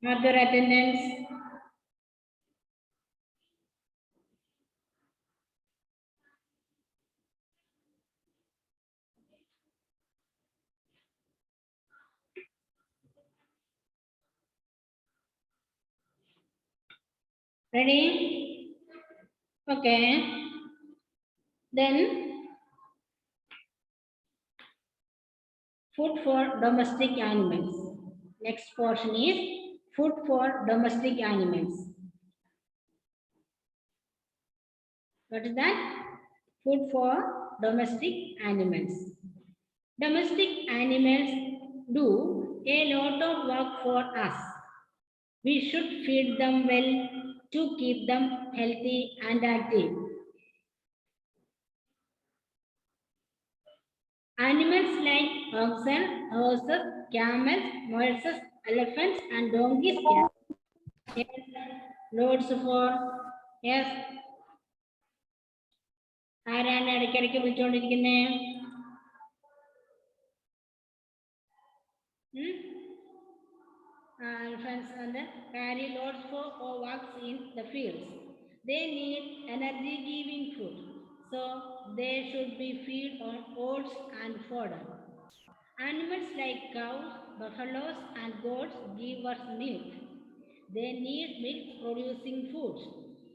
Mark your attendance. Ready? Okay. Then food for domestic animals. Next portion is food for domestic animals. What is that? Food for domestic animals. Domestic animals do a lot of work for us. We should feed them well to keep them healthy and active. Animals like oxen, horses, camels, horses, elephants, and donkeys can loads for yes. ആരാണ് ഇടയ്ക്കിടയ്ക്ക് വിളിച്ചുകൊണ്ടിരിക്കുന്നേ? Elephants and carry loads for walks in the fields. They need energy-giving food, so they should be fed on oats and fodder. Animals like cows, buffaloes, and goats give us milk. They need milk-producing foods,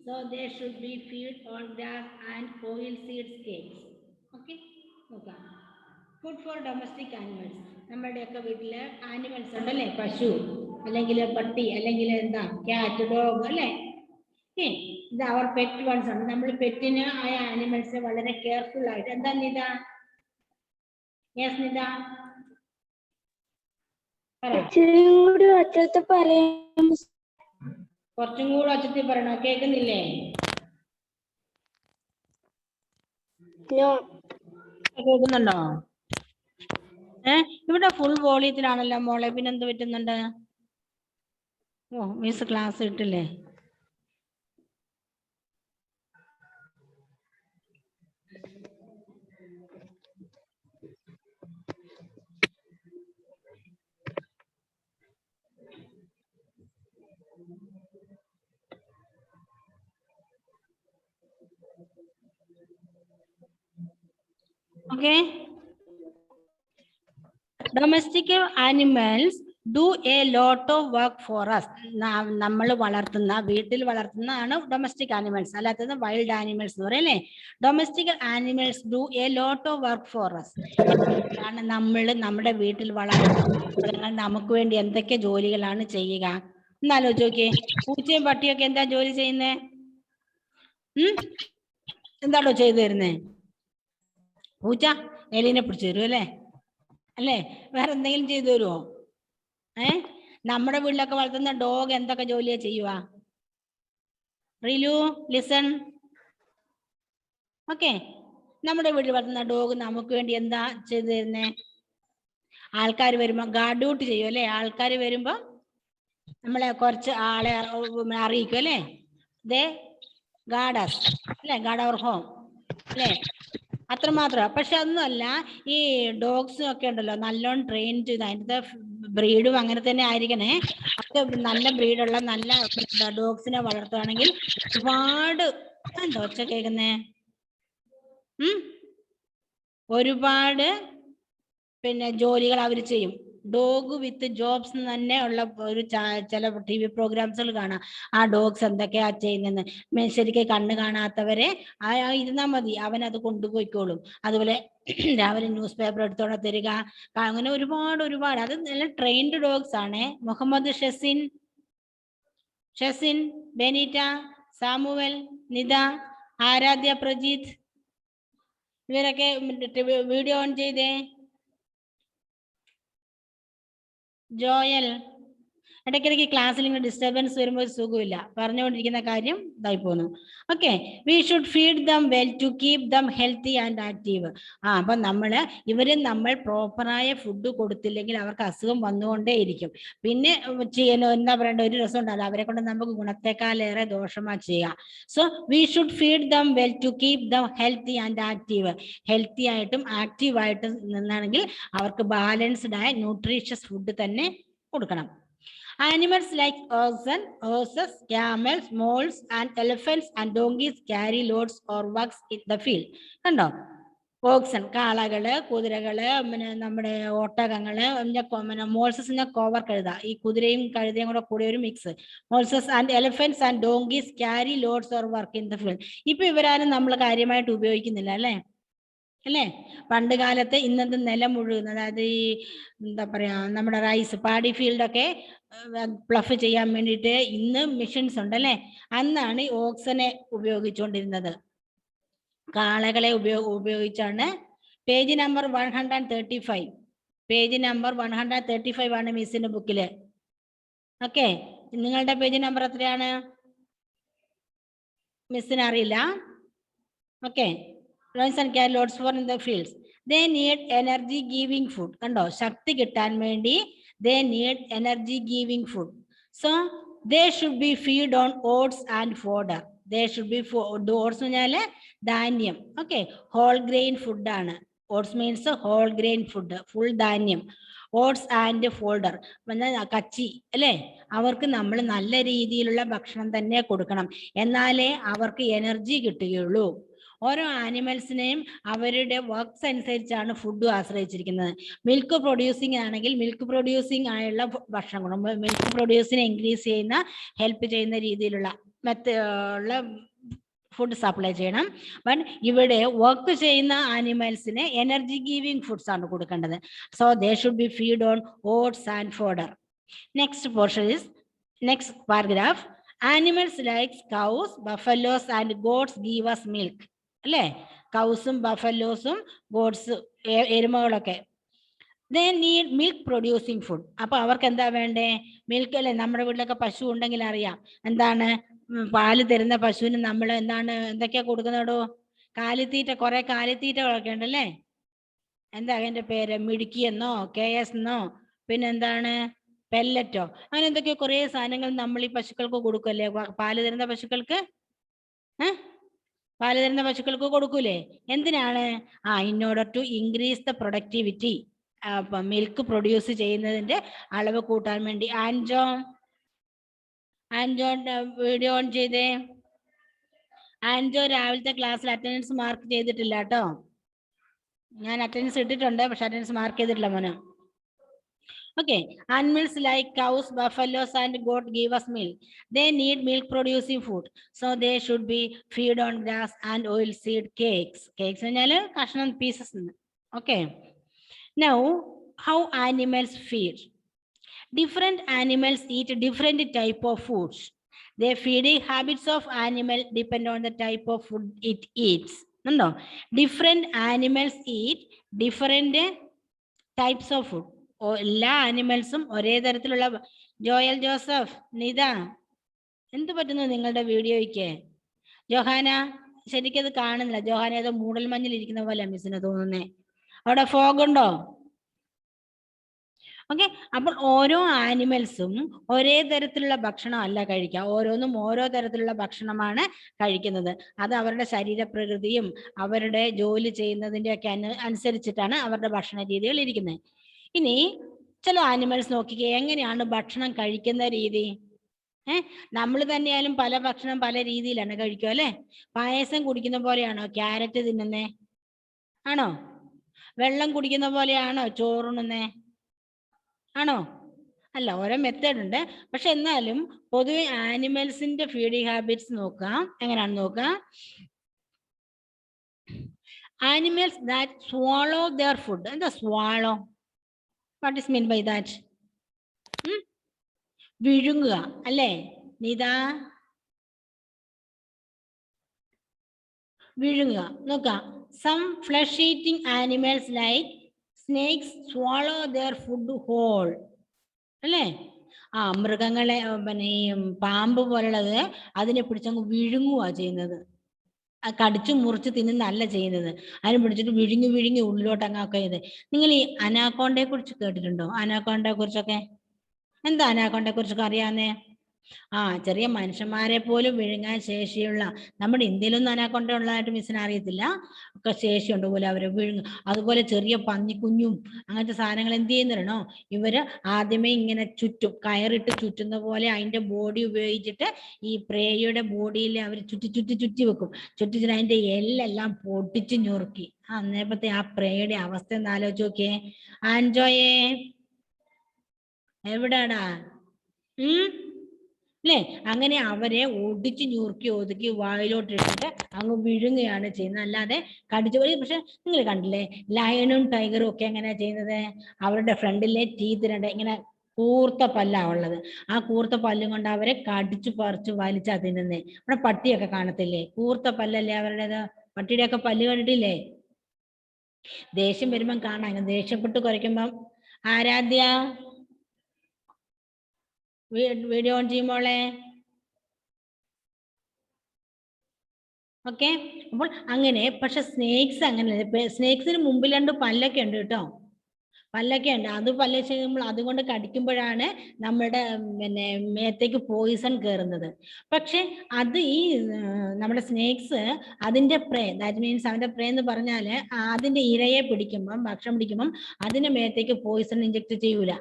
so they should be fed on grass and oilseed cakes. Okay? Okay. Food for domestic animals. നമ്മുടെയൊക്കെ വീട്ടില് animals ഉണ്ടല്ലേ, പശു അല്ലെങ്കിൽ പട്ടി അല്ലെങ്കിൽ എന്താ cat dog അല്ലേ, ഇത് അവർ പെറ്റ് വൺസ് ആണ്. നമ്മൾ പെറ്റിന് ആയ ആനിമൽസ് വളരെ കെയർഫുൾ ആയിട്ട് എന്താ നിത? യെസ് നിത, കുറച്ചും കൂടെ ഒച്ചത്തിൽ പറയണോ? കേൾക്കുന്നില്ലേ? കേൾക്കുന്നുണ്ടോ? ഇവിടെ ഫുൾ വോളിയത്തിലാണല്ലോ മോളെ, പിന്നെന്ത് പറ്റുന്നുണ്ട്? ഓ മിസ് ക്ലാസ് ഇട്ടില്ലേ? Okay. Domestic animals do a lot of work for us. നമ്മൾ വളർത്തുന്ന, വീട്ടിൽ വളർത്തുന്നതാണ് ഡൊമസ്റ്റിക് ആനിമൽസ്, അല്ലാത്തത് വൈൽഡ് ആനിമൽസ് എന്ന് പറയല്ലേ. Domestic animals do a lot of work for us. നമ്മൾ നമ്മുടെ വീട്ടിൽ വളർത്തുന്ന നമുക്ക് വേണ്ടി എന്തൊക്കെ ജോലികളാണ് ചെയ്യുക എന്നാലോചിച്ച് നോക്കിയേ. പൂച്ചയും പട്ടിയൊക്കെ എന്താ ജോലി ചെയ്യുന്നേ? എന്താണോ ചെയ്തു തരുന്നേ? പൂച്ച എലീനെ പിടിച്ചു തരും അല്ലേ, അല്ലേ? വേറെ എന്തെങ്കിലും ചെയ്തു തരുമോ? നമ്മുടെ വീട്ടിലൊക്കെ വളർത്തുന്ന ഡോഗ് എന്തൊക്കെ ജോലിയാ ചെയ്യുക? റിലു ലിസൺ. ഓക്കെ, നമ്മുടെ വീട്ടിൽ വളർത്തുന്ന ഡോഗ് നമുക്ക് വേണ്ടി എന്താ ചെയ്തു തരുന്നേ? ആൾക്കാർ വരുമ്പോ ഗാർഡ് ഡ്യൂട്ടി ചെയ്യും അല്ലേ? ആൾക്കാർ വരുമ്പോ നമ്മളെ കുറച്ച് ആളെ അറിയിക്കും അല്ലേ? ദേ ഗാർഡ് അസ് അല്ലേ, ഗാർഡ് അവർ ഹോം അല്ലേ? അത്രമാത്രം. പക്ഷെ അതൊന്നുമല്ല, ഈ ഡോഗ്സും ഒക്കെ ഉണ്ടല്ലോ നല്ലോണം ട്രെയിൻ ചെയ്ത്, അതിൻ്റെ ബ്രീഡും അങ്ങനെ തന്നെ ആയിരിക്കണേ. അത് നല്ല ബ്രീഡുള്ള നല്ല ഡോഗ്സിനെ വളർത്തുകയാണെങ്കിൽ ഒരുപാട് എന്താ ഒച്ച കേൾക്കുന്നേ? ഒരുപാട് പിന്നെ ജോലികൾ അവർ ചെയ്യും. ഡോഗ് വിത്ത് ജോബ്സ് തന്നെ ഉള്ള ഒരു ചില TV പ്രോഗ്രാംസുകൾ കാണാം. ആ ഡോഗ്സ് എന്തൊക്കെയാ ചെയ്യുന്നതെന്ന്. ശരിക്കും കണ്ണ് കാണാത്തവരെ ഇരുന്നാൽ മതി, അവൻ അത് കൊണ്ടുപോയിക്കോളും. അതുപോലെ രാവിലെ ന്യൂസ് പേപ്പർ എടുത്തോടെ തരിക, അങ്ങനെ ഒരുപാട് അത് നല്ല ട്രെയിൻഡ് ഡോഗ്സ് ആണ്. മുഹമ്മദ് ഷെസിൻ, ബെനീറ്റ, സാമുവൽ, നിത, ആരാധ്യ, പ്രജീത്, ഇവരൊക്കെ വീഡിയോ ഓൺ ചെയ്തേ. ജോയൽ, ഇടയ്ക്കിടയ്ക്ക് ക്ലാസ്സിൽ ഇങ്ങനെ ഡിസ്റ്റർബൻസ് വരുമ്പോൾ ഒരു സുഖമില്ല, പറഞ്ഞുകൊണ്ടിരിക്കുന്ന കാര്യം ഇതായി പോന്നു. Okay, we should feed them well to keep them healthy and active. അപ്പം നമ്മൾ പ്രോപ്പറായ ഫുഡ് കൊടുത്തില്ലെങ്കിൽ അവർക്ക് അസുഖം വന്നുകൊണ്ടേയിരിക്കും. പിന്നെ എന്താ പറയണ്ട, ഒരു രസം ഉണ്ടല്ലോ, അവരെ കൊണ്ട് നമുക്ക് ഗുണത്തെക്കാളേറെ ദോഷമാ ചെയ്യുക. So we should feed them well to keep them healthy and active. Healthy ആയിട്ടും ആക്റ്റീവായിട്ടും നിന്നാണെങ്കിൽ അവർക്ക് ബാലൻസ്ഡ് ആയ ന്യൂട്രീഷ്യസ് ഫുഡ് തന്നെ കൊടുക്കണം. Animals like oxen, horses, camels, moles, and elephants and donkeys carry loads or works in the field. കണ്ടോ? ഓക്സൺ കാളകള്, കുതിരകള്, പിന്നെ നമ്മുടെ ഒട്ടകങ്ങള്, പിന്നെ മോൾസസിനെ കോവർ കഴുത, ഈ കുതിരയും കഴുതയും കൂടെ ഒരു mix. Mules and elephants and donkeys carry loads or work in the field. ഇപ്പൊ ഇവരാരും നമ്മൾ കാര്യമായിട്ട് ഉപയോഗിക്കുന്നില്ല അല്ലേ? അല്ലേ? പണ്ട് കാലത്ത് ഇന്നത്തെ നിലം മുഴുവൻ, അതായത് ഈ എന്താ പറയാ, നമ്മുടെ റൈസ് പാടി ഫീൽഡൊക്കെ പ്ലഫ് ചെയ്യാൻ വേണ്ടിയിട്ട് ഇന്ന് മെഷീൻസ് ഉണ്ടല്ലേ? അന്നാണ് ഈ ഓക്സനെ ഉപയോഗിച്ചുകൊണ്ടിരുന്നത്. കാളകളെ ഉപയോഗിച്ചാണ്. പേജ് നമ്പർ 135, പേജ് നമ്പർ 135 ആണ് മിസ്സിന്റെ ബുക്കില്. ഓക്കെ, നിങ്ങളുടെ പേജ് നമ്പർ എത്രയാണ് മിസ്സിന് അറിയില്ല. Okay, and carry loads for in the fields. They need energy giving food. കണ്ടോ? ശക്തി കിട്ടാൻ വേണ്ടി they need energy giving food. So they should be feed on oats and fodder. They should be oats പറഞ്ഞാല് ധാന്യം. Okay, whole grain food ആണ്. Oats means whole grain food, full ധാന്യം. Oats and fodder കച്ചി അല്ലേ? അവർക്ക് നമ്മൾ നല്ല രീതിയിലുള്ള ഭക്ഷണം തന്നെ കൊടുക്കണം, എന്നാലേ അവർക്ക് എനർജി കിട്ടുകയുള്ളൂ. ഓരോ ആനിമൽസിനെയും അവരുടെ വർക്ക്സ് അനുസരിച്ചാണ് ഫുഡ് ആശ്രയിച്ചിരിക്കുന്നത്. മിൽക്ക് പ്രൊഡ്യൂസിങ് ആണെങ്കിൽ മിൽക്ക് പ്രൊഡ്യൂസിങ് ആയുള്ള ഭക്ഷണം കൊടുക്കും. മിൽക്ക് പ്രൊഡ്യൂസിനെ ഇൻക്രീസ് ചെയ്യുന്ന, ഹെൽപ്പ് ചെയ്യുന്ന രീതിയിലുള്ള ഉള്ള ഫുഡ് സപ്ലൈ ചെയ്യണം. ബട്ട് ഇവിടെ വർക്ക് ചെയ്യുന്ന ആനിമൽസിന് എനർജി ഗീവിംഗ് ഫുഡ്സ് ആണ് കൊടുക്കേണ്ടത്. So they should be feed on oats and fodder. Next portion is, next paragraph. Animals like cows, buffaloes and goats give us milk. അല്ലേ? കൗസും ബഫലോസും ഗോഡ്സ് എരുമകളൊക്കെ they need milk producing food. അപ്പൊ അവർക്ക് എന്താ വേണ്ടേ? മിൽക്ക് അല്ലേ? നമ്മുടെ വീട്ടിലൊക്കെ പശു ഉണ്ടെങ്കിൽ അറിയാം എന്താണ് പാല് തരുന്ന പശുവിന് നമ്മൾ എന്തൊക്കെയാ കൊടുക്കുന്നതോ? കാലിത്തീറ്റ, കുറെ കാലിത്തീറ്റകളൊക്കെ ഉണ്ടല്ലേ? എന്താ അതിന്റെ പേര്? മിടുക്കി എന്നോ KS എന്നോ പിന്നെന്താണ് പെല്ലറ്റോ, അങ്ങനെ എന്തൊക്കെയോ കുറെ സാധനങ്ങൾ നമ്മൾ ഈ പശുക്കൾക്ക് കൊടുക്കല്ലേ? പാല് തരുന്ന പശുക്കൾക്ക് പാല് തരുന്ന പശുക്കൾക്ക് കൊടുക്കൂലേ? എന്തിനാണ്? In order to increase the productivity, milk produce ചെയ്യുന്നതിന്റെ അളവ് കൂട്ടാൻ വേണ്ടി. ആൻജോൺ വീഡിയോ ഓൺ ചെയ്തേ. ആൻജോ രാവിലത്തെ ക്ലാസ്സിൽ അറ്റൻഡൻസ് മാർക്ക് ചെയ്തിട്ടില്ല കേട്ടോ. ഞാൻ അറ്റൻഡൻസ് ഇട്ടിട്ടുണ്ട്, പക്ഷെ അറ്റൻഡൻസ് മാർക്ക് ചെയ്തിട്ടില്ല മോനെ. Okay, animals like cows, buffaloes and goat give us milk. They need milk producing food, so they should be fed on grass and oil seed cakes. Cakes are kashan pieces. Okay, now how animals feed? Different animals eat different type of foods. Their feeding habits of animal depend on the type of food it eats. No, different animals eat different types of food. എല്ലാ ആനിമൽസും ഒരേ തരത്തിലുള്ള. Joel Joseph, Nita, എന്ത് പറ്റുന്നു നിങ്ങളുടെ വീഡിയോയ്ക്ക്? Johanna, ശരിക്കത് കാണുന്നില്ല. Johanna ഏതോ മൂടൽ മഞ്ഞിൽ ഇരിക്കുന്ന പോലെ മിസ്സിന് തോന്നുന്നേ. അവിടെ ഫോഗ് ഉണ്ടോ? ഓക്കെ, അപ്പോൾ ഓരോ ആനിമൽസും ഒരേ തരത്തിലുള്ള ഭക്ഷണം അല്ല കഴിക്കുക. ഓരോന്നും ഓരോ തരത്തിലുള്ള ഭക്ഷണമാണ് കഴിക്കുന്നത്. അത് അവരുടെ ശരീരപ്രകൃതിയും അവരുടെ ജോലി ചെയ്യുന്നതിൻ്റെ ഒക്കെ അനുസരിച്ചിട്ടാണ് അവരുടെ ഭക്ഷണ രീതികൾ ഇരിക്കുന്നത്. ഇനി ചില ആനിമൽസ് നോക്കിക്കേ, എങ്ങനെയാണ് ഭക്ഷണം കഴിക്കുന്ന രീതി. നമ്മൾ തന്നെയായാലും പല ഭക്ഷണം പല രീതിയിലാണ് കഴിക്കുക അല്ലെ? പായസം കുടിക്കുന്ന പോലെയാണോ ക്യാരറ്റ് തിന്നുന്നേ? ആണോ? വെള്ളം കുടിക്കുന്ന പോലെയാണോ ചോറുണ്ണുന്നേ? ആണോ? അല്ല, ഓരോ മെത്തേഡ് ഉണ്ട്. പക്ഷെ എന്നാലും പൊതുവെ ആനിമൽസിന്റെ ഫീഡിങ് ഹാബിറ്റ്സ് നോക്കാം. എങ്ങനെയാണ് നോക്കാം? Animals that swallow their food. എന്താ swallow? What is mean by that? വിഴുങ്ങുക അല്ലേ നിതാ? വിഴുങ്ങുക. നോക്കാം. Some flesh eating animals like snakes swallow their food whole. അല്ലേ? മൃഗങ്ങളെ, പിന്നെ ഈ പാമ്പ് പോലുള്ളത് അതിനെ പിടിച്ചങ്ങ് വിഴുങ്ങുക ചെയ്യുന്നത്. കടിച്ചു മുറിച്ച് തിന്നുന്നല്ല ചെയ്യുന്നത്. അതിനെ പിടിച്ചിട്ട് വിഴുങ്ങി വിഴുങ്ങി ഉള്ളിലോട്ട് അങ്ങൊക്കെ ഇത്. നിങ്ങൾ ഈ അനാക്കോണ്ടയെ കുറിച്ച് കേട്ടിട്ടുണ്ടോ? അനാക്കോണ്ടയെ കുറിച്ചൊക്കെ എന്താ? അനാക്കോണ്ടയെ കുറിച്ചൊക്കെ അറിയാന്നേ? ചെറിയ മനുഷ്യന്മാരെ പോലും വിഴുങ്ങാൻ ശേഷിയുള്ള, നമ്മുടെ ഇന്ത്യയിലൊന്നും അനാക്കൊണ്ട ഉള്ളതായിട്ട് മിസ്സിന് അറിയത്തില്ല, ഒക്കെ ശേഷിയുണ്ട് പോലെ അവരെ വിഴുങ്ങും. അതുപോലെ ചെറിയ പന്നിക്കുഞ്ഞും അങ്ങനത്തെ സാധനങ്ങൾ എന്ത് ചെയ്യുന്നോ, ഇവര് ആദ്യമേ ഇങ്ങനെ ചുറ്റും, കയറിട്ട് ചുറ്റുന്ന പോലെ അതിന്റെ ബോഡി ഉപയോഗിച്ചിട്ട് ഈ പ്രേയുടെ ബോഡിയിൽ അവർ ചുറ്റി വെക്കും. ചുറ്റിച്ചിട്ട് അതിന്റെ എല്ലെല്ലാം പൊട്ടിച്ച് ഞുറുക്കി അന്നേപ്പത്തെ ആ പ്രേയുടെ അവസ്ഥ ഒന്ന് ആലോചിച്ച് നോക്കിയേ. ആൻജോയേ എവിടാടാ? അല്ലേ? അങ്ങനെ അവരെ ഒടിച്ച് ഞുറുക്കി ഒതുക്കി വായിലോട്ട് ഇട്ടിട്ട് അങ്ങ് വിഴുങ്ങുകയാണ് ചെയ്യുന്നത്, അല്ലാതെ കടിച്ചു പോയി. പക്ഷെ നിങ്ങൾ കണ്ടില്ലേ, ലയണും ടൈഗറും ഒക്കെ എങ്ങനെയാ ചെയ്യുന്നത്? അവരുടെ ഫ്രണ്ടിലെ ടീത്തിനുണ്ട്, ഇങ്ങനെ കൂർത്ത പല്ലാ ഉള്ളത്. ആ കൂർത്ത പല്ലും കൊണ്ട് അവരെ കടിച്ചു പറിച്ചു വലിച്ചാ തിന്നുന്നേ. അവിടെ പട്ടിയൊക്കെ കാണത്തില്ലേ, കൂർത്ത പല്ലല്ലേ അവരുടേത്. പട്ടിയുടെ ഒക്കെ പല്ല് കണ്ടിട്ടില്ലേ? ദേഷ്യം വരുമ്പം കാണാം, ഇങ്ങനെ ദേഷ്യപ്പെട്ട് കുരയ്ക്കുമ്പം. ആരാധ്യ വീഡിയോ ഓൺ ചെയ്യുമ്പോളെ. ഓക്കെ, അപ്പോൾ അങ്ങനെ. പക്ഷെ സ്നേക്സ് അങ്ങനെ, സ്നേക്സിന് മുമ്പിൽ 2 പല്ലൊക്കെ ഉണ്ട് കേട്ടോ, പല്ലൊക്കെ ഉണ്ട്. അത് പല്ല് ചെയ്യുമ്പോൾ അതുകൊണ്ട് കടിക്കുമ്പോഴാണ് നമ്മുടെ പിന്നെ മേത്തേക്ക് പോയിസൺ കയറുന്നത്. പക്ഷെ അത് ഈ നമ്മുടെ സ്നേക്സ് അതിന്റെ പ്രേ, ദാറ്റ് മീൻസ് അവന്റെ പ്രേ എന്ന് പറഞ്ഞാല് അതിന്റെ ഇരയെ പിടിക്കുമ്പം, ഭക്ഷണം പിടിക്കുമ്പം അതിന്റെ മേത്തേക്ക് പോയിസൺ ഇഞ്ചക്ട് ചെയ്യൂല.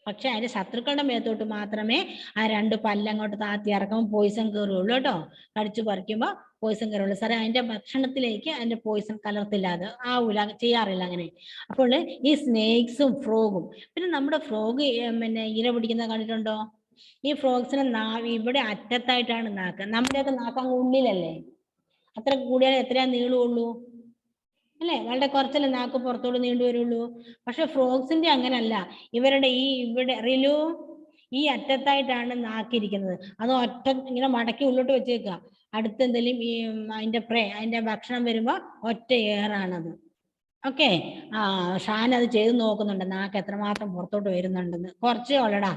പക്ഷെ അതിന്റെ ശത്രുക്കളുടെ മേത്തോട്ട് മാത്രമേ ആ 2 പല്ലങ്ങോട്ട് താത്തി ഇറക്കുമ്പോൾ പോയിസൺ കയറുള്ളൂ കേട്ടോ. കടിച്ചു പറിക്കുമ്പോൾ പോയിസൺ കയറുള്ളൂ. സാറേ അതിന്റെ ഭക്ഷണത്തിലേക്ക് അതിന്റെ പോയിസൺ കലർത്തില്ല, അത് ആവൂല, ചെയ്യാറില്ല അങ്ങനെ. അപ്പോൾ ഈ സ്നേക്സും ഫ്രോഗും, പിന്നെ നമ്മുടെ ഫ്രോഗ് പിന്നെ ഇര പിടിക്കുന്നത് കണ്ടിട്ടുണ്ടോ? ഈ ഫ്രോഗ്സിന് നാവ് ഇവിടെ അറ്റത്തായിട്ടാണ് നാക്ക്. നമ്മുടെയൊക്കെ നാക്ക് ഉള്ളിലല്ലേ, അത്ര കൂടിയാൽ എത്രയാ നീളുള്ളൂ അല്ലേ? വളരെ കുറച്ചല്ലേ നാക്ക് പുറത്തോട്ട് നീണ്ടു വരുള്ളൂ. പക്ഷെ ഫ്രോഗ്സിന്റെ അങ്ങനല്ല. ഇവരുടെ ഈ ഇവിടെ റിലു ഈ അറ്റത്തായിട്ടാണ് നാക്കിരിക്കുന്നത്. അത് ഒറ്റ ഇങ്ങനെ മടക്കി ഉള്ളോട്ട് വെച്ചേക്കുക. അടുത്തെന്തെങ്കിലും ഈ അതിന്റെ അതിന്റെ ഭക്ഷണം വരുമ്പോ ഒറ്റ ഏറാണത്. ഓക്കെ, ഷാൻ അത് ചെയ്ത് നോക്കുന്നുണ്ട്, നാക്ക് എത്രമാത്രം പുറത്തോട്ട് വരുന്നുണ്ടെന്ന്. കുറച്ചേ ഉള്ളടാ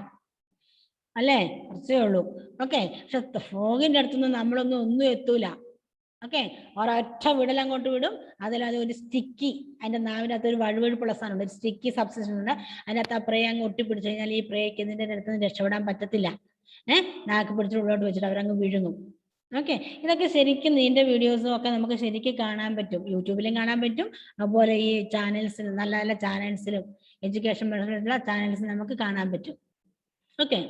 അല്ലേ, കുറച്ചേ ഉള്ളൂ. ഓക്കെ, പക്ഷെ ഫ്രോഗിന്റെ അടുത്തൊന്നും ഒന്നും എത്തൂല. ഓക്കെ, ഒരൊറ്റ വിടൽ അങ്ങോട്ട് വിടും. അതിലത് ഒരു സ്റ്റിക്കി, അതിന്റെ നാവിനകത്ത് ഒരു വഴുവഴുപ്പുള്ള സാധനമുണ്ട്, ഒരു സ്റ്റിക്കി സബ്സ്റ്റൻസ് ഉണ്ട്. അതിനകത്ത് ആ പ്രേ അങ്ങ് ഒട്ടിപ്പിടിച്ചു കഴിഞ്ഞാൽ ഈ പ്രേക്ക് ഇതിന്റെ അടുത്ത് നിന്ന് രക്ഷപ്പെടാൻ പറ്റത്തില്ല. നാക്ക് പിടിച്ചിട്ട് ഉള്ളോട്ട് വെച്ചിട്ട് അവരങ്ങ് വിഴുങ്ങും. ഓക്കെ, ഇതൊക്കെ ശരിക്കും ഇതിന്റെ വീഡിയോസും ഒക്കെ നമുക്ക് ശരിക്കും കാണാൻ പറ്റും, യൂട്യൂബിലും കാണാൻ പറ്റും. അതുപോലെ ഈ ചാനൽസിലും, നല്ല നല്ല ചാനൽസിലും, എഡ്യൂക്കേഷൻ പരമായിട്ടുള്ള ചാനൽസിലും നമുക്ക് കാണാൻ പറ്റും. Okay,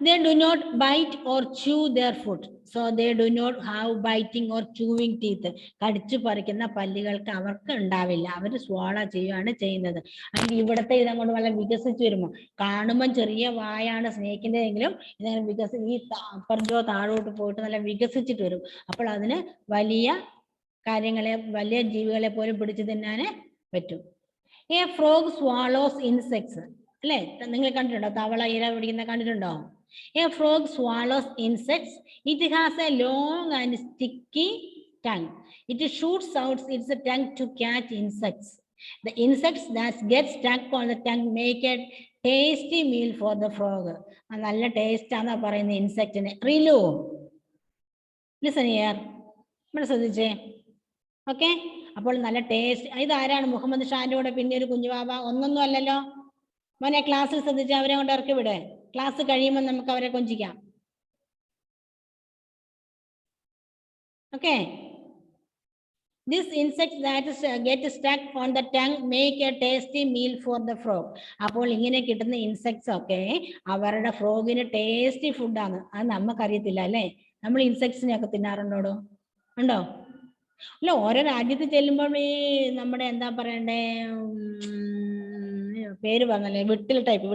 they do not bite or chew their food, so they do not have biting or chewing teeth. കടിച്ചു പറിക്കുന്ന പല്ലുകൾക്ക് അവർക്ക് ഉണ്ടാവില്ല, അവർ swallow ചെയ്യുകയാണ് ചെയ്യുന്നത്. അതിന് ഇവിടത്തെ ഇതങ്ങോട്ട് വളരെ വികസിച്ച് വരുമ്പോൾ, കാണുമ്പോൾ ചെറിയ വായാണ് സ്നേക്കിന്റെ എങ്കിലും ഇതിനെ ഈ അപ്പുറത്തോ താഴോട്ട് പോയിട്ട് നല്ല വികസിച്ചിട്ട് വരും. അപ്പോൾ അതിന് വലിയ കാര്യങ്ങളെ, വലിയ ജീവികളെ പോലും പിടിച്ചു തിന്നാൻ പറ്റും. A frog swallows insects. അല്ലേ, നിങ്ങൾ കണ്ടിട്ടുണ്ടോ തവള ഇര പിടിക്കുന്ന കണ്ടിട്ടുണ്ടോ? A frog swallows insects. It has a long and sticky tongue. It shoots out its tongue to catch insects. The insects that get stuck on the tongue make a tasty meal for the frog. നല്ല taste ആണെന്നാ പറയുന്നത് ഇൻസെക്റ്റിന്. റിലു listen here, നമ്മൾ ശ്രദ്ധിച്ചേ. Okay, അപ്പോൾ നല്ല taste. ഇതാരാണ്? മുഹമ്മദ് ഷാന്റെ കൂടെ പിന്നെ ഒരു കുഞ്ഞുവാവ, ഒന്നൊന്നും അല്ലല്ലോ മോനെ. ക്ലാസ്സിൽ ശ്രദ്ധിച്ച് അവരെ കൊണ്ട് ഇറക്കി വിട്. ക്ലാസ് കഴിയുമ്പോൾ നമുക്ക് അവരെ കൊഞ്ചിക്കാം. Okay, this insects that get stuck on the tongue make a tasty meal for the frog. അപ്പോൾ ഇങ്ങനെ കിട്ടുന്ന ഇൻസെക്ട്സ് ഒക്കെ അവരുടെ ഫ്രോഗിന് ടേസ്റ്റി ഫുഡാണ്. അത് നമുക്കറിയത്തില്ല അല്ലേ. നമ്മൾ ഇൻസെക്ട്സിനെ ഒക്കെ തിന്നാറുണ്ടോ? ഉണ്ടോ? അല്ല, ഓരോ രാജ്യത്ത് ചെല്ലുമ്പോൾ ഈ നമ്മുടെ എന്താ പറയണ്ടേ, പേര് പറഞ്ഞല്ലേ, വിട്ടിൽ ടൈപ്പ്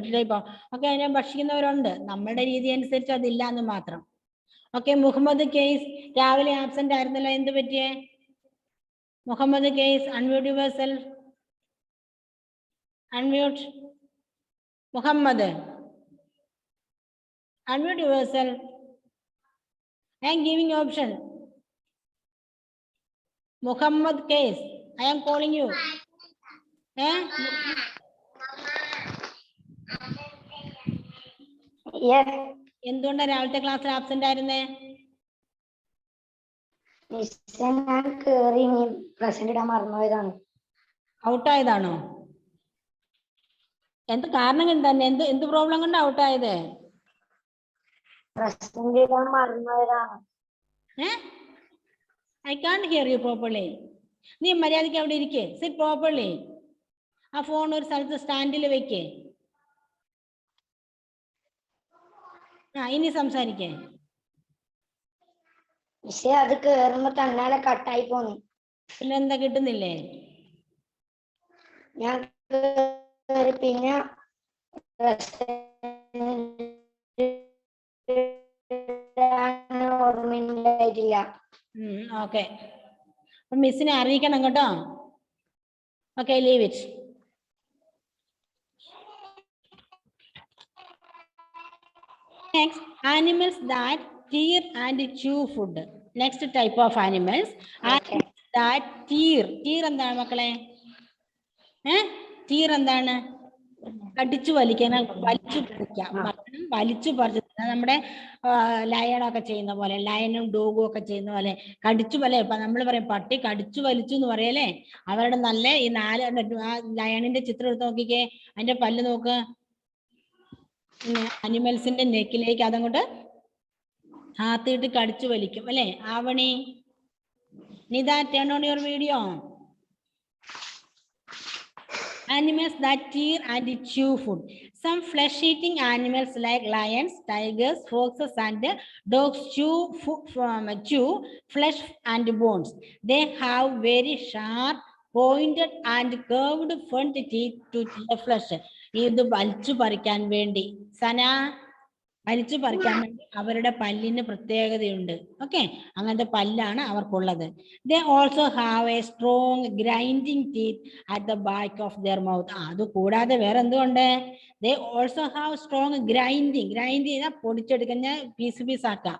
ഒക്കെ അതിനെ ഭക്ഷിക്കുന്നവരുണ്ട്. നമ്മുടെ രീതി അനുസരിച്ച് അതില്ല എന്ന് മാത്രം. ഓക്കെ, മുഹമ്മദ് കേസ് രാവിലെ ആബ്സെന്റ് ആയിരുന്നല്ലോ, എന്ത് പറ്റിയേ? Muhammad case unmute yourself. Unmute Muhammad, unmute yourself. I am giving option. Muhammad case, I am calling you. Yes. എന്തുകൊണ്ടാ രാവിലത്തെ ക്ലാസ്സിൽ ആബ്സെന്റ് ആയിരുന്നേ? ഞാൻ കേറി പ്രസന്റ് ഇടാൻ മറന്നുപോയതാണ്. ഔട്ടായതാണോ? എന്ത് കാരണം കൊണ്ട് തന്നെ എന്ത് പ്രോബ്ലം കൊണ്ട് ഔട്ടായത്? മറന്നവരാണ്. I can't hear you properly. നീ മര്യാദയ്ക്ക് അവിടെ ഇരിക്കേ, സിറ്റ് പ്രോപ്പർലി. ആ ഫോൺ ഒരു സ്ഥലത്ത് സ്റ്റാൻഡിൽ വെക്കേ. ഇനി സംസാരിക്കേ. പക്ഷെ അത് കേറുമ്പോ തന്നാലെ കട്ടായി പോന്നു. പിന്നെ എന്താ കിട്ടുന്നില്ലേ? ഞാൻ പിന്നെ ഓർമ്മയില്ല. ഓക്കെ, അപ്പൊ മിസ്സിനെ അറിയിക്കണം കേട്ടോ. Okay, leave it. Next, animals that tear and chew food. Next type of animals. Animals that tear. Tear എന്താണ് മക്കളെ? tear എന്താണ്? കടിച്ചു വലിക്കാൻ, വലിച്ചു പറിക്കാം. ഭക്ഷണം വലിച്ചു പറിച്ചു. നമ്മുടെ ലയണൊക്കെ ചെയ്യുന്ന പോലെ, ലയനും ഡോഗും ഒക്കെ ചെയ്യുന്ന പോലെ കടിച്ചു പോലെ. ഇപ്പൊ നമ്മൾ പറയും പട്ടി കടിച്ചു വലിച്ചു എന്ന് പറയല്ലേ. അവരുടെ നല്ല ഈ 4 ലയണിന്റെ ചിത്രം എടുത്ത് നോക്കിക്കേ, അതിന്റെ പല്ല് നോക്ക്. അനിമൽസിന്റെ നെക്കിലേക്ക് അതങ്ങോട്ട് ഹാത്തിയിട്ട് കടിച്ചു വലിക്കും അല്ലെ. Avani, Nita, turn on your video. Animals that tear and chew food. Some flesh-eating animals like lions, tigers, foxes, and dogs chew flesh and bones. They have very sharp, pointed, and curved front teeth to the flesh. ഇത് വലിച്ചു പറിക്കാൻ വേണ്ടി, സന, വലിച്ചു പറിക്കാൻ വേണ്ടി അവരുടെ പല്ലിന് പ്രത്യേകതയുണ്ട്. ഓക്കെ, അങ്ങനത്തെ പല്ലാണ് അവർക്കുള്ളത്. They also have a strong grinding teeth at the back of their mouth. അത് കൂടാതെ വേറെ എന്തുകൊണ്ട്? They also have strong grinding പൊടിച്ചെടുക്കുന്ന പീസാക്കാം.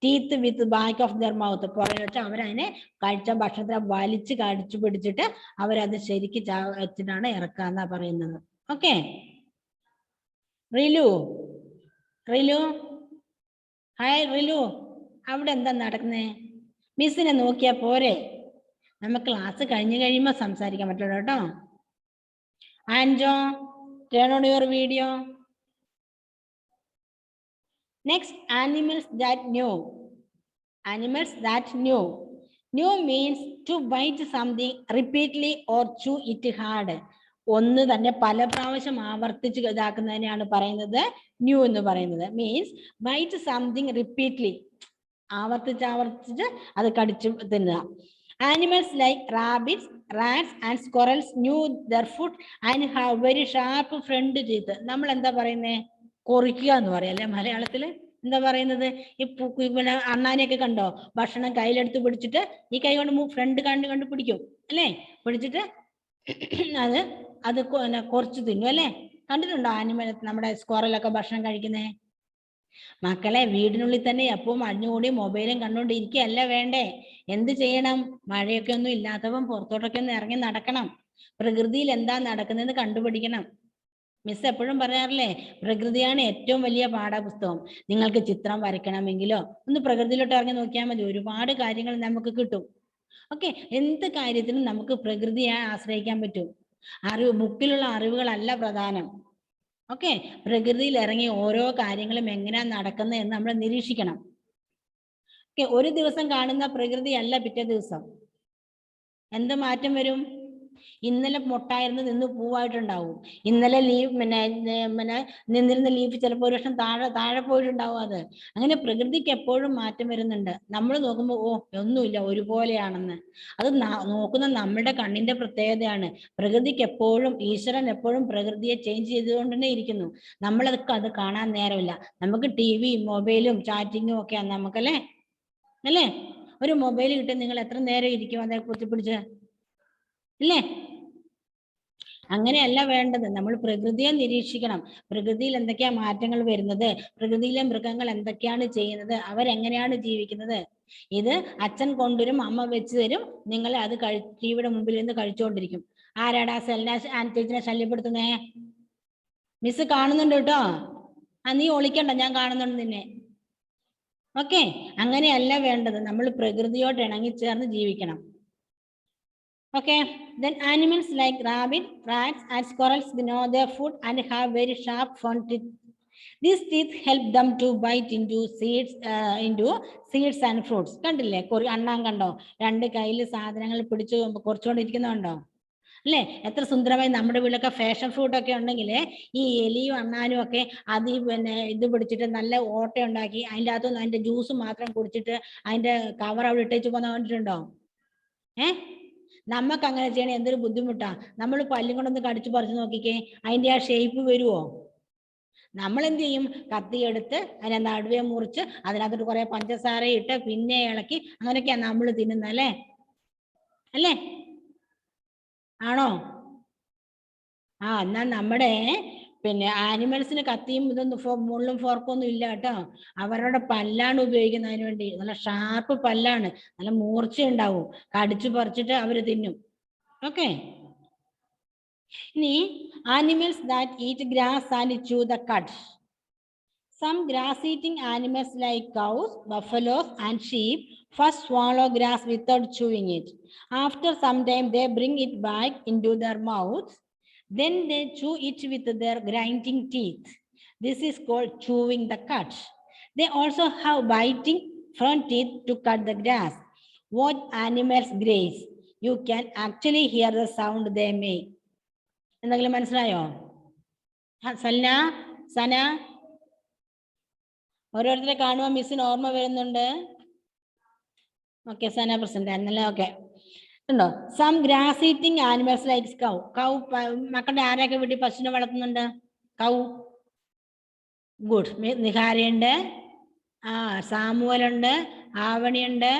Teeth with back of their mouth. പുറകെ വെച്ച് അവരതിനെ കഴിച്ച ഭക്ഷണത്തെ വലിച്ച് കടിച്ചു പിടിച്ചിട്ട് അവരത് ശരിക്ക് വെച്ചിട്ടാണ് ഇറക്കാന്നാ പറയുന്നത്. ഓക്കെ, റിലു, ഹായ് റിലു, അവിടെ എന്താ നടക്കുന്നേ? മിസ്സിനെ നോക്കിയാ പോരെ? നമുക്ക് ക്ലാസ് കഴിഞ്ഞ് കഴിയുമ്പോ സംസാരിക്കാൻ പറ്റുള്ളൂ കേട്ടോ. Anjo, turn on your video. Next, animals that know. Animals that know. Know means to bite something repeatedly or chew it hard. ഒന്ന് തന്നെ പല പ്രാവശ്യം ആവർത്തിച്ച് ഇതാക്കുന്നതിനെയാണ് പറയുന്നത് ന്യൂ എന്ന് പറയുന്നത്. മീൻസ് ബൈറ്റ് സംതിങ് റിപ്പീറ്റ്ലി, ആവർത്തിച്ച് അത് കടിച്ചു തിന്നുക. Animals like rabbits, rats, and squirrels knew their food and have very sharp front teeth. നമ്മൾ എന്താ പറയുന്നേ? കൊറിക്കുക എന്ന് പറയാം അല്ലെ മലയാളത്തില്. എന്താ പറയുന്നത്? ഈ പിന്നെ അണ്ണാനെയൊക്കെ കണ്ടോ? ഭക്ഷണം കയ്യിലെടുത്ത് പിടിച്ചിട്ട് ഈ കൈ കൊണ്ട് ഫ്രണ്ട് കണ്ട് പിടിക്കും അല്ലേ? പിടിച്ചിട്ട് അത് കുറച്ച് തിന്നും അല്ലേ? കണ്ടിട്ടുണ്ടോ ആനിമൽ? നമ്മുടെ സ്ക്വറലൊക്കെ ഭക്ഷണം കഴിക്കുന്നേ. മക്കളെ, വീടിനുള്ളിൽ തന്നെ എപ്പോഴും അടിഞ്ഞുകൂടി മൊബൈലും കണ്ടുകൊണ്ട് ഇരിക്കുകയല്ല വേണ്ടേ. എന്ത് ചെയ്യണം? മഴയൊക്കെ ഒന്നും ഇല്ലാത്തപ്പം പുറത്തോട്ടൊക്കെ ഒന്ന് ഇറങ്ങി നടക്കണം. പ്രകൃതിയിൽ എന്താ നടക്കുന്നതെന്ന് കണ്ടുപിടിക്കണം. മിസ് എപ്പോഴും പറയാറില്ലേ, പ്രകൃതിയാണ് ഏറ്റവും വലിയ പാഠപുസ്തകം. നിങ്ങൾക്ക് ചിത്രം വരയ്ക്കണമെങ്കിലോ ഒന്ന് പ്രകൃതിയിലോട്ട് ഇറങ്ങി നോക്കിയാൽ മതി, ഒരുപാട് കാര്യങ്ങൾ നമുക്ക് കിട്ടും. ഓക്കെ, എന്ത് കാര്യത്തിനും നമുക്ക് പ്രകൃതിയെ ആശ്രയിക്കാൻ പറ്റും. ബുക്കിലുള്ള അറിവുകളല്ല പ്രധാനം. ഓക്കെ, പ്രകൃതിയിൽ ഇറങ്ങി ഓരോ കാര്യങ്ങളും എങ്ങനെയാ നടക്കുന്നത് എന്ന് നമ്മൾ നിരീക്ഷിക്കണം. ഓക്കെ, ഒരു ദിവസം കാണുന്ന പ്രകൃതി അല്ല പിറ്റേ ദിവസം. എന്ത് മാറ്റം വരും? ഇന്നലെ മൊട്ടായിരുന്നത് ഇന്ന് പൂവായിട്ടുണ്ടാവും. ഇന്നലെ നിന്നിരുന്ന ലീഫ് ചിലപ്പോൾ ഒരു വർഷം താഴെ പോയിട്ടുണ്ടാവും. അത് അങ്ങനെ പ്രകൃതിക്ക് എപ്പോഴും മാറ്റം വരുന്നുണ്ട്. നമ്മൾ നോക്കുമ്പോൾ ഒന്നുമില്ല, ഒരുപോലെയാണെന്ന്. അത് നോക്കുന്ന നമ്മുടെ കണ്ണിന്റെ പ്രത്യേകതയാണ്. പ്രകൃതിക്ക് എപ്പോഴും, ഈശ്വരൻ എപ്പോഴും പ്രകൃതിയെ ചേഞ്ച് ചെയ്തുകൊണ്ട് തന്നെ ഇരിക്കുന്നു. നമ്മളതൊക്കെ അത് കാണാൻ നേരമില്ല. നമുക്ക് ടിവിയും മൊബൈലും ചാറ്റിങ്ങും ഒക്കെയാണ് നമുക്കല്ലേ. അല്ലേ? ഒരു മൊബൈൽ കിട്ടി നിങ്ങൾ എത്ര നേരം ഇരിക്കും അതേ കുത്തിപ്പിടിച്ച് ഇല്ലേ? അങ്ങനെയല്ല വേണ്ടത്. നമ്മൾ പ്രകൃതിയെ നിരീക്ഷിക്കണം. പ്രകൃതിയിൽ എന്തൊക്കെയാ മാറ്റങ്ങൾ വരുന്നത്, പ്രകൃതിയിലെ മൃഗങ്ങൾ എന്തൊക്കെയാണ് ചെയ്യുന്നത്, അവരെങ്ങനെയാണ് ജീവിക്കുന്നത്. ഇത് അച്ഛൻ കൊണ്ടുവരും, അമ്മ വെച്ച് തരും, നിങ്ങൾ അത് ടിവിയുടെ മുമ്പിൽ നിന്ന് കഴിച്ചുകൊണ്ടിരിക്കും. ആരാടാ ചേച്ചിനെ ശല്യപ്പെടുത്തുന്നേ? മിസ് കാണുന്നുണ്ട് കേട്ടോ. നീ ഒളിക്കണ്ട, ഞാൻ കാണുന്നുണ്ട് നിന്നെ. ഓക്കെ, അങ്ങനെയല്ല വേണ്ടത്. നമ്മൾ പ്രകൃതിയോട് ഇണങ്ങിച്ചേർന്ന് ജീവിക്കണം. Okay, then animals like rabbit, rats, and squirrels know their food and have very sharp front teeth. These teeth help them to bite into seeds and fruits. കണ്ടില്ലേ അണ്ണാൻ കണ്ടോ രണ്ട് കയ്യിൽ സാധനങ്ങൾ പിടിച്ചു കുറച്ചുകൊണ്ടിരിക്കുന്നുണ്ടോ അല്ലേ? എത്ര സുന്ദരമായി നമ്മുടെ വീട്ടിലൊക്കെ ഫാഷൻ ഫ്രൂട്ട് ഒക്കെ ഉണ്ടെങ്കിൽ ഈ എലിയും അണ്ണാനും ഒക്കെ അത് പിന്നെ ഇത് പിടിച്ചിട്ട് നല്ല ഓട്ട ഉണ്ടാക്കി അതിൻ്റെ അകത്തുനിന്ന് അതിന്റെ ജ്യൂസ് മാത്രം കുടിച്ചിട്ട് അതിന്റെ കവർ അവിടെ ഇട്ടേച്ച് പോകാൻ കണ്ടിട്ടുണ്ടോ? നമുക്ക് അങ്ങനെ ചെയ്യണേ എന്തൊരു ബുദ്ധിമുട്ടാ. നമ്മൾ പല്ലും കൊണ്ടൊന്ന് കടിച്ചു പറിച്ചു നോക്കിക്കേ, അതിന്റെ ആ ഷേപ്പ് വരുവോ? നമ്മൾ എന്ത് ചെയ്യും? കത്തിയെടുത്ത് അതിനെ നടുവേ മുറിച്ച് അതിനകത്തോട്ട് കുറെ പഞ്ചസാര ഇട്ട് പിന്നെ ഇളക്കി അങ്ങനെയൊക്കെയാ നമ്മൾ തിന്നുന്നല്ലേ? അല്ലേ? ആണോ? എന്നാൽ നമ്മുടെ പിന്നെ ആനിമൽസിന് കത്തിയും ഇതൊന്നും മുള്ളും ഫോർക്കും ഒന്നും ഇല്ല കേട്ടോ. അവരുടെ പല്ലാണ് ഉപയോഗിക്കുന്നത് അതിനു വേണ്ടി. നല്ല ഷാർപ്പ് പല്ലാണ്, നല്ല മൂർച്ച ഉണ്ടാവും. കടിച്ചു പറിച്ചിട്ട് അവര് തിന്നും. ഓക്കെ, ഇനി animals that eat grass and chew the cud. Some grass eating animals like cows, buffaloes and sheep first swallow grass without chewing it. After some time they bring it back into their mouths. Then they chew it with their grinding teeth. This is called chewing the cud. They also have biting front teeth to cut the grass. Watch animals graze. You can actually hear the sound they make. എന്തെങ്കിലും മനസ്സിലായോ? സന ഓരോരുത്തരെ കാണുമ്പോൾ മിസ്സിന് ഓർമ്മ വരുന്നുണ്ട്. Okay, Sana present ആയിരുന്നല്ലേ? Okay, ഉണ്ടോ? Some grass eating animals like cow. Cow മക്കളുടെ ആരെയൊക്കെ വീട്ടിൽ പശുവിനെ വളർത്തുന്നുണ്ട്? കൗ. ഗുഡ്. നിഹാരയുണ്ട്, സാമുവലുണ്ട്, ആവണിയുണ്ട്.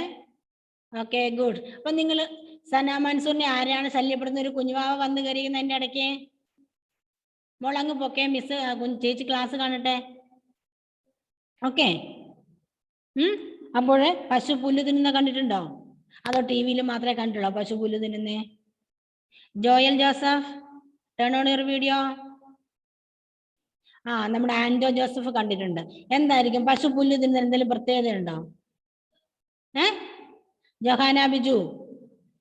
Okay, good. അപ്പൊ നിങ്ങൾ സന മൻസൂറിനെ ആരെയാണ് ശല്യപ്പെടുന്ന? ഒരു കുഞ്ഞുവാവ വന്ന് കയറിയുന്നതിന്റെ ഇടയ്ക്ക് മോളങ്ങ് പൊക്കെ, മിസ് ചേച്ചി ക്ലാസ് കാണട്ടെ. ഓക്കെ, അപ്പോൾ പശു പുല്ല് തിന്നുന്ന കണ്ടിട്ടുണ്ടോ? അതോ ടി വിയിൽ മാത്രമേ കണ്ടിട്ടുള്ളൂ പശു പുല്ല് തിന്നുന്നേ? Joel Joseph, turn on your video. നമ്മുടെ ആൻഡോ ജോസഫ് കണ്ടിട്ടുണ്ട്. എന്തായിരിക്കും പശു പുല്ല് തിന്നുന്ന എന്തെങ്കിലും പ്രത്യേകത ഉണ്ടോ? ജൊഹാന ബിജു,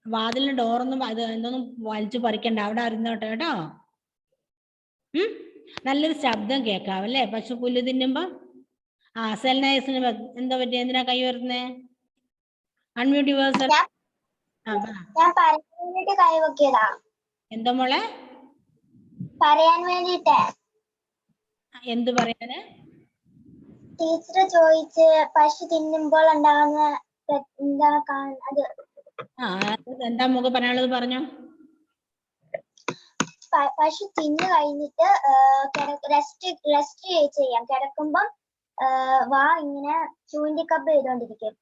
വാതിലിന് ഡോറൊന്നും അത് എന്തൊന്നും വലിച്ചു പറിക്കണ്ട, അവിടെ അറിഞ്ഞോട്ടെ കേട്ടോ. നല്ലൊരു ശബ്ദം കേൾക്കാവല്ലേ പശു പുല്ല് തിന്നുമ്പോ? സെൽനൈസിന് എന്താ പറ്റിയ? എന്തിനാ കൈ വരുന്നേ? Unmute yourself. എന്താ മോളെ പറയാൻ വേണ്ടിട്ട്? എന്ത് പറയാന്? ടീച്ചർ ചോദിച്ച് പശു തിന്നുമ്പോൾ ഉണ്ടാകുന്ന എന്താ നമുക്ക് പറയാനുള്ളത്? പറഞ്ഞോ. പശു തിന്നു കഴിഞ്ഞിട്ട് റെസ്റ്റ് ചെയ്യാം. കിടക്കുമ്പം വാ ഇങ്ങനെ ചൂണ്ടിക്കപ്പ് ചെയ്തോണ്ടിരിക്കും.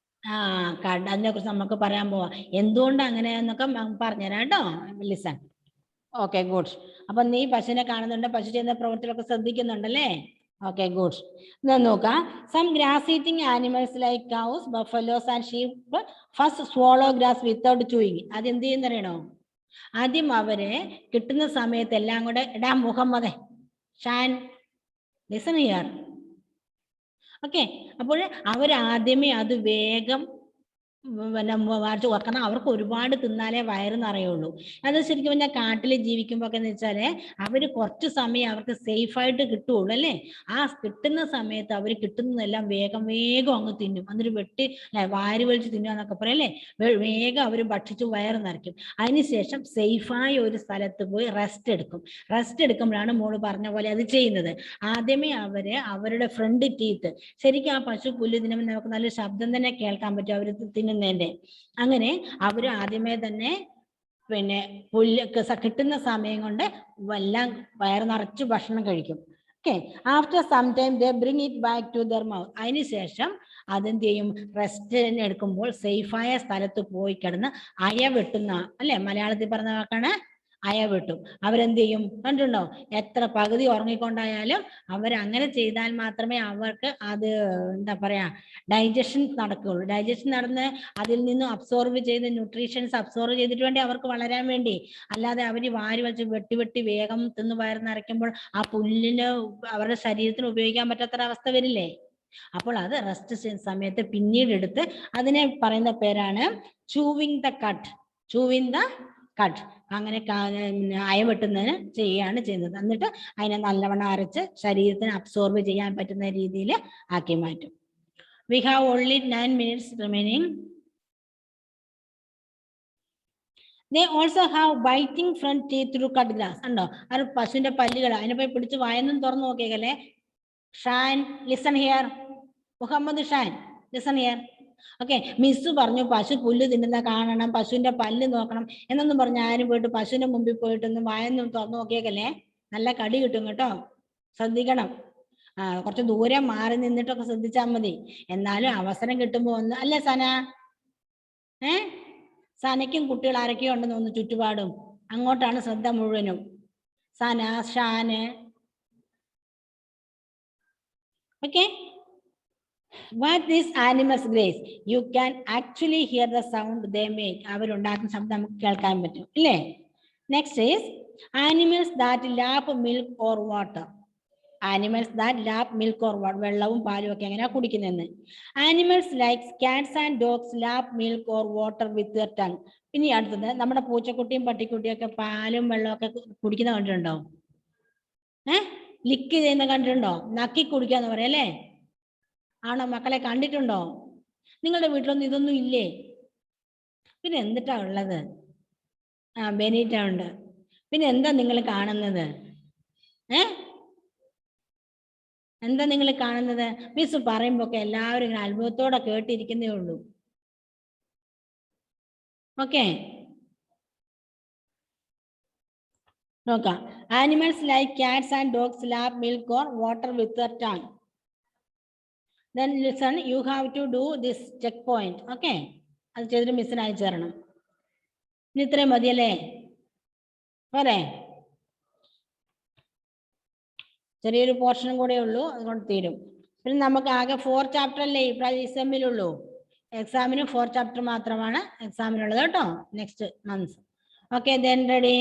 അതിനെ കുറിച്ച് നമുക്ക് പറയാൻ പോവാം. എന്തുകൊണ്ട് അങ്ങനെയെന്നൊക്കെ പറഞ്ഞുതരാം കേട്ടോ. ലിസൺ. Okay, good. അപ്പൊ നീ പശുവിനെ കാണുന്നുണ്ട്, പശു ചെയ്യുന്ന പ്രവൃത്തികളൊക്കെ ശ്രദ്ധിക്കുന്നുണ്ടല്ലേ? Okay, good. നോക്കാം. Some grass eating animals like cows, buffaloes and sheep first swallow grass without chewing. അത് എന്ത് ചെയ്യുന്നറിയണോ? ആദ്യം അവര് കിട്ടുന്ന സമയത്ത് എല്ലാം കൂടെ Muhammad Shan listen here. Okay, അപ്പോൾ അവരാദ്യമേ അത് വേഗം വാരിച്ച് ഓർക്കണം. അവർക്ക് ഒരുപാട് തിന്നാലേ വയറ് നിറയുള്ളൂ. അത് ശരിക്കും പറഞ്ഞാൽ കാട്ടിൽ ജീവിക്കുമ്പോ ഒക്കെ എന്ന് വെച്ചാല് അവര് കുറച്ച് സമയം അവർക്ക് സേഫായിട്ട് കിട്ടുള്ളൂ അല്ലേ? കിട്ടുന്ന സമയത്ത് അവർ കിട്ടുന്നതെല്ലാം വേഗം വേഗം അങ്ങ് തിന്നും. എന്നിട്ട് വാരി വലിച്ച് തിന്നുക എന്നൊക്കെ പറയും അല്ലേ? വേഗം അവർ ഭക്ഷിച്ച് വയറ് നിറയ്ക്കും. അതിനുശേഷം സേഫായ ഒരു സ്ഥലത്ത് പോയി റെസ്റ്റ് എടുക്കും. റെസ്റ്റ് എടുക്കുമ്പോഴാണ് മോള് പറഞ്ഞ പോലെ അത് ചെയ്യുന്നത്. ആദ്യമേ അവരുടെ ഫ്രണ്ട് ടീത്ത്, ശരിക്കും ആ പശു പുല്ല് തിന്നുമ്പോൾ നമുക്ക് നല്ല ശബ്ദം തന്നെ കേൾക്കാൻ പറ്റും അവർ തിന്നുന്നതിന്റെ. അങ്ങനെ അവര് ആദ്യമേ തന്നെ പുല്ല് കിട്ടുന്ന സമയം കൊണ്ട് എല്ലാം വയറ് നിറച്ച് ഭക്ഷണം കഴിക്കും. Okay, after some time they bring it back to their mouth. അതിനുശേഷം അതെന്ത് ചെയ്യും? റെസ്റ്റ് എടുക്കുമ്പോൾ സേഫായ സ്ഥലത്ത് പോയി കിടന്ന് അയവെട്ടുന്ന, അല്ലെ? മലയാളത്തിൽ പറഞ്ഞ വാക്കാണ് അയവെട്ടും. അവരെന്ത് ചെയ്യും? കണ്ടുണ്ടോ? എത്ര പകുതി ഉറങ്ങിക്കൊണ്ടായാലും അവരങ്ങനെ ചെയ്താൽ മാത്രമേ അവർക്ക് അത് എന്താ പറയാ ഡൈജഷൻ നടക്കുകയുള്ളൂ. ഡൈജഷൻ നടന്ന് അതിൽ നിന്നും അബ്സോർവ് ചെയ്ത് ന്യൂട്രീഷൻസ് അബ്സോർവ് ചെയ്തിട്ട് വേണ്ടി അവർക്ക് വളരാൻ വേണ്ടി. അല്ലാതെ അവര് വാരി വെച്ച് വെട്ടി വേഗം തിന്ന് വയറ് നിറയ്ക്കുമ്പോൾ ആ പുല്ലിന് അവരുടെ ശരീരത്തിന് ഉപയോഗിക്കാൻ പറ്റാത്തൊരവസ്ഥ വരില്ലേ? അപ്പോൾ അത് റെസ്റ്റ് ചെയ്യുന്ന സമയത്ത് പിന്നീട് എടുത്ത് അതിനെ പറയുന്ന പേരാണ് chewing the cut. Chewing the cut അങ്ങനെ അയം വെട്ടുന്നതിന് ചെയ്യുകയാണ് ചെയ്യുന്നത്. എന്നിട്ട് അതിനെ നല്ലവണ്ണം അരച്ച് ശരീരത്തിന് അബ്സോർബ് ചെയ്യാൻ പറ്റുന്ന രീതിയിൽ ആക്കി മാറ്റും. We have only 9 minutes remaining. They also have biting front teeth to cut grass. ഉണ്ടോ? അത് പശുവിന്റെ പല്ലുകൾ അതിനെ പോയി പിടിച്ച് വായൊന്നും തുറന്നു നോക്കിയേക്കല്ലേ. Shan listen here. Muhammad Shan listen here. Okay, miss പറഞ്ഞു പശു പുല്ല് തിന്നുന്ന കാണണം, പശുവിന്റെ പല്ല് നോക്കണം എന്നൊന്നും പറഞ്ഞ് ആരും പോയിട്ട് പശുവിന്റെ മുമ്പിൽ പോയിട്ടൊന്നും വായൊന്നും തുറന്നു നോക്കിയേക്കല്ലേ. നല്ല കടി കിട്ടും കേട്ടോ, ശ്രദ്ധിക്കണം. കുറച്ച് ദൂരം മാറി നിന്നിട്ടൊക്കെ ശ്രദ്ധിച്ചാൽ മതി. എന്നാലും അവസരം കിട്ടുമ്പോ ഒന്ന് അല്ലേ സന? സനയ്ക്കും കുട്ടികൾ ആരൊക്കെയോ ഉണ്ടെന്ന് തോന്നുന്നു ചുറ്റുപാടും. അങ്ങോട്ടാണ് ശ്രദ്ധ മുഴുവനും. സന, ഷാന്. Okay, what these animals graze, you can actually hear the sound they make. അവരുണ്ടാക്കുന്ന ശബ്ദം നമുക്ക് കേൾക്കാൻ പറ്റും ഇല്ലേ? Next is animals that lap milk or water. Animals that lap milk or water, വെള്ളവും പാലും ഒക്കെ എങ്ങനെയാ കുടിക്കുന്നതെന്ന്. Animals like cats and dogs lap milk or water with their tongue. ഇനി അടുത്തത് നമ്മുടെ പൂച്ചക്കുട്ടിയും പട്ടിക്കുട്ടിയും ഒക്കെ പാലും വെള്ളവും ഒക്കെ കുടിക്കുന്ന കണ്ടിട്ടുണ്ടോ? ലിക്ക് ചെയ്യുന്ന കണ്ടിട്ടുണ്ടോ? നക്കി കുടിക്കാന്ന് പറയാം അല്ലേ? ആണോ മക്കളെ, കണ്ടിട്ടുണ്ടോ? നിങ്ങളുടെ വീട്ടിലൊന്നും ഇതൊന്നും ഇല്ലേ? പിന്നെ എന്തിട്ടാ ഉള്ളത്? ബെനീറ്റ ഉണ്ട്. പിന്നെ എന്താ നിങ്ങൾ കാണുന്നത്? എന്താ നിങ്ങൾ കാണുന്നത്? മിസ് പറയുമ്പോ ഒക്കെ എല്ലാവരും ഇങ്ങനെ അത്ഭുതത്തോടെ കേട്ടിരിക്കുന്നേ ഉള്ളൂ. ഓക്കെ, നോക്കാം. Animals like cats and dogs lap milk or water with their tongue. Then listen, you have to do this checkpoint. Okay, അത് ചെയ്തിട്ട് മിസ്സിന് അയച്ചു തരണം. ഇനി ഇത്രയും മതിയല്ലേ? പോരെ? ചെറിയൊരു പോർഷനും കൂടെ ഉള്ളൂ, അതുകൊണ്ട് തീരും. പിന്നെ നമുക്ക് ആകെ 4 ചാപ്റ്റർ അല്ലേ എക്സാമിലുള്ളൂ. എക്സാമിന് 4 ചാപ്റ്റർ മാത്രമാണ് എക്സാമിനുള്ളത് കേട്ടോ, next months. Okay, then ready?